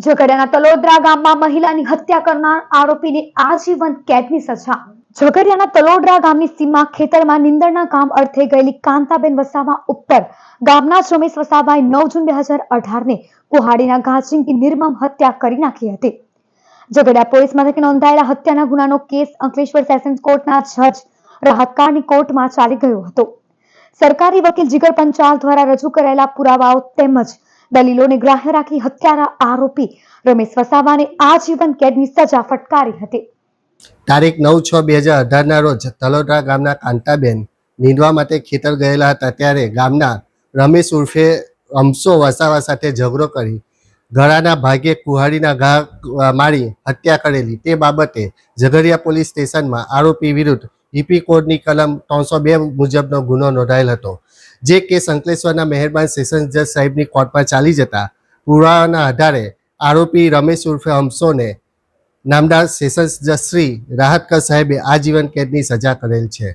ઝઘડિયાના તલોદરા ગામમાં મહિલાની હત્યા કરનાર આરોપીને આજીવન કેદની સજા। ઝઘડિયાના તલોદરા ગામની સીમા ખેતરમાં નીંદણના કામ અર્થે ગયેલી કાંતાબેન વસાવા ઉપર ગામના રમેશ વસાવાએ 9 જૂન 2018ને કુહાડીના ઘા ઝીંકી નિર્મમ હત્યા કરી નાખી હતી। ઝઘડિયા પોલીસ મથકે નોંધાયેલા હત્યાના ગુનાનો કેસ અંકલેશ્વર સેશન્સ કોર્ટના જજ રાહતકારની કોર્ટમાં ચાલી ગયો હતો। સરકારી વકીલ જીગર પંચાલ દ્વારા રજૂ કરાયેલા પુરાવાઓ તેમજ દલીલોને ગ્રાહ્ય રાખી હત્યારા આરોપી રમેશ વસાવાને આજીવન કેદની સજા ફટકારી હતી। તારીખ 9/6/2018ના રોજ તલોદરા ગામના કાંતાબેન નીંદવા માટે ખેતર ગયેલા હતા ત્યારે ગામના રમેશ ઉર્ફે અમસો વસાવા સાથે ઝઘડો કરી ગળાના ભાગે કુહાડીના ઘા મારી હત્યા કરેલી તે બાબતે ઝઘડિયા પોલીસ સ્ટેશનમાં આરોપી વિરુદ્ધ ઈપી કોડની કલમ 302 મુજબનો ગુનો નોંધાયેલ હતો। જે કેસ અંકલેશ્વરના મહેરબાન સેશન્સ જજ સાહેબની કોર્ટમાં ચાલી જતા પુરાવાના આધારે આરોપી રમેશ ઉર્ફે અમસોને નામદાર સેશન્સ જજ શ્રી રાહતકર સાહેબે આજીવન કેદની સજા કરેલ છે।